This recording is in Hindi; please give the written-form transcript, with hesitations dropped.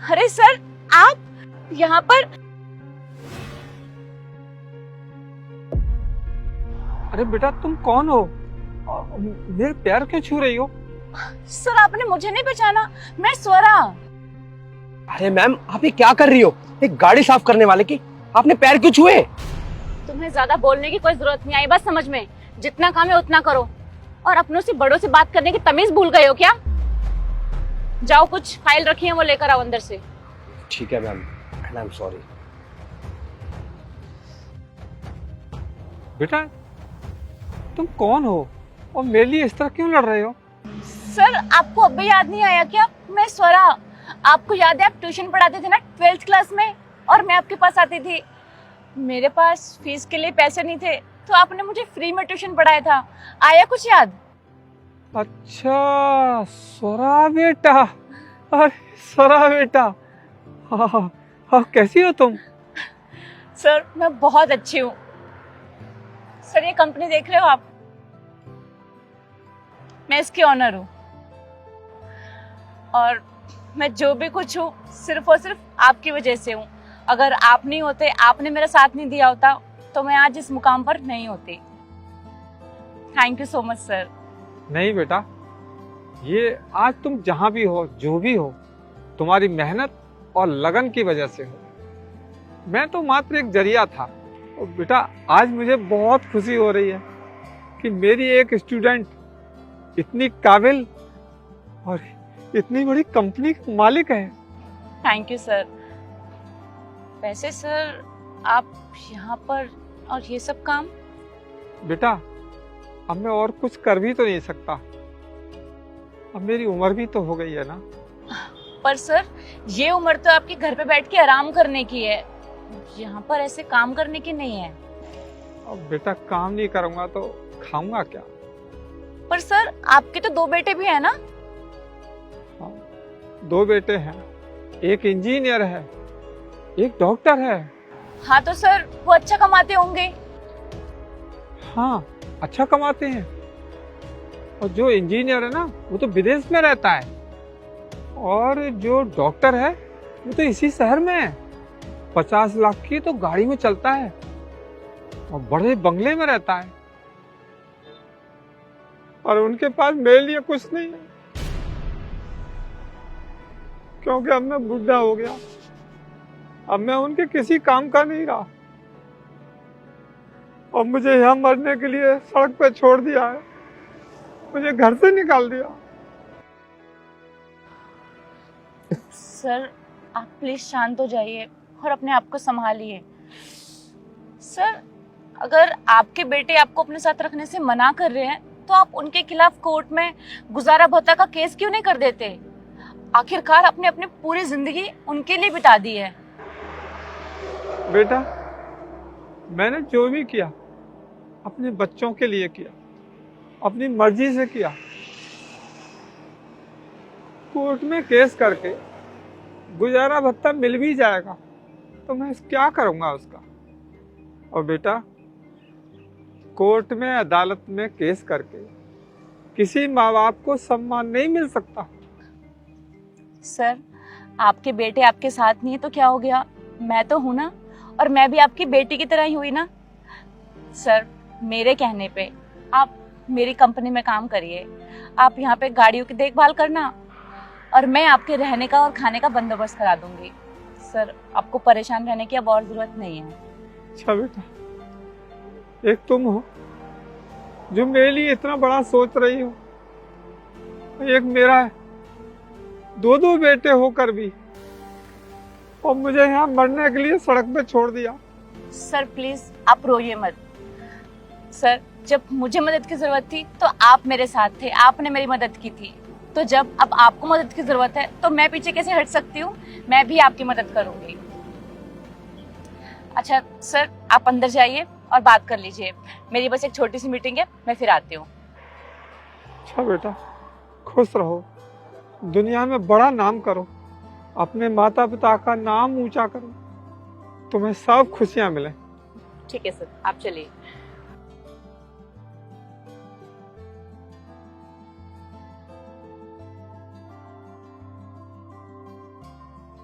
अरे सर, आप यहाँ पर? अरे बेटा तुम कौन हो? मेरे पैर क्यों छू रही हो? सर आपने मुझे नहीं पहचाना, मैं स्वरा। अरे मैम, आप ये क्या कर रही हो? एक गाड़ी साफ करने वाले की आपने पैर क्यों छुए? तुम्हें ज्यादा बोलने की कोई जरूरत नहीं आई, बस समझ में जितना काम है उतना करो। और अपनों से बड़ों से बात करने की तमीज भूल गए हो क्या? जाओ, कुछ फाइल रखी है वो लेकर आओ अंदर से। ठीक है ma'am, and I am sorry. बेटा तुम कौन हो और मेरे लिए इस तरह क्यों लड़ रहे हो? सर आपको अब भी याद नहीं आया क्या? मैं स्वरा। आपको याद है आप ट्यूशन पढ़ाते थे ना 12th क्लास में, और मैं आपके पास आती थी। मेरे पास फीस के लिए पैसे नहीं थे तो आपने मुझे फ्री में ट्यूशन पढ़ाया था। आया कुछ याद? अच्छा स्वरा बेटा, अरे स्वरा बेटा, हाँ हाँ हाँ, कैसी हो तुम? सर मैं बहुत अच्छी हूँ। सर ये कंपनी देख रहे हो आप, मैं इसकी ऑनर हूँ। और मैं जो भी कुछ हूँ सिर्फ और सिर्फ आपकी वजह से हूँ। अगर आप नहीं होते, आपने मेरा साथ नहीं दिया होता, तो मैं आज इस मुकाम पर नहीं होती। Thank you so much sir. नहीं बेटा, ये आज तुम जहां भी हो, जो भी हो, तुम्हारी मेहनत और लगन की वजह से हो। मैं तो मात्र एक जरिया था। और बेटा आज मुझे बहुत खुशी हो रही है कि मेरी एक स्टूडेंट इतनी काबिल और इतनी बड़ी कंपनी का मालिक है। Thank you sir. वैसे सर आप यहाँ पर और ये सब काम? बेटा अब मैं और कुछ कर भी तो नहीं सकता, अब मेरी उम्र भी तो हो गई है ना। पर सर ये उम्र तो आपके घर पे बैठ के आराम करने की है, यहाँ पर ऐसे काम करने की नहीं है। अब बेटा काम नहीं करूंगा तो खाऊंगा क्या? पर सर आपके तो 2 बेटे भी है ना? हाँ, 2 बेटे हैं, एक इंजीनियर है, एक डॉक्टर है। हाँ तो सर वो अच्छा कमाते होंगे। हाँ अच्छा कमाते हैं। और जो इंजीनियर है ना वो तो विदेश में रहता है, और जो डॉक्टर है वो तो इसी शहर में है। 50 लाख की तो गाड़ी में चलता है और बड़े बंगले में रहता है, और उनके पास मेरे लिए कुछ नहीं है, क्योंकि अब मैं बुढ़ा हो गया। अब मैं उनके किसी काम का नहीं रहा, और मुझे यहाँ मरने के लिए सड़क पे छोड़ दिया है, मुझे घर से निकाल दिया। सर आप प्लीज शांत हो जाइए और अपने आप को संभालिए। सर अगर आपके बेटे आपको अपने साथ रखने से मना कर रहे हैं तो आप उनके खिलाफ कोर्ट में गुजारा भत्ता का केस क्यों नहीं कर देते? आखिरकार आपने अपनी पूरी जिंदगी उनके लिए बिता दी है। बेटा मैंने जो भी किया अपने बच्चों के लिए किया, अपनी मर्जी से किया। कोर्ट में केस करके गुजारा भत्ता मिल भी जाएगा तो मैं क्या करूंगा उसका? और बेटा कोर्ट में, अदालत में केस करके किसी माँ बाप को सम्मान नहीं मिल सकता। सर आपके बेटे आपके साथ नहीं है तो क्या हो गया, मैं तो हूं ना, और मैं भी आपकी बेटी की तरह ही हुई ना। सर मेरे कहने पे आप मेरी कंपनी में काम करिए, आप यहाँ पे गाड़ियों की देखभाल करना, और मैं आपके रहने का और खाने का बंदोबस्त करा दूंगी। सर आपको परेशान रहने की अब और जरूरत नहीं है। अच्छा बेटा, एक तुम हो जो मेरे लिए इतना बड़ा सोच रही हो, एक मेरा है 2 बेटे होकर भी, और मुझे यहाँ मरने के लिए सड़क पे छोड़ दिया। सर प्लीज आप रोइए मत। सर जब मुझे मदद की जरूरत थी तो आप मेरे साथ थे, आपने मेरी मदद की थी। तो जब अब आपको मदद की जरूरत है तो मैं पीछे कैसे हट सकती हूँ? मैं भी आपकी मदद करूंगी। अच्छा सर आप अंदर जाइए और बात कर लीजिए, मेरी बस एक छोटी सी मीटिंग है, मैं फिर आती हूँ। अच्छा बेटा, खुश रहो, दुनिया में बड़ा नाम करो, अपने माता पिता का नाम ऊंचा करो, तुम्हें सब खुशियां मिले। ठीक है सर, आप चलिए।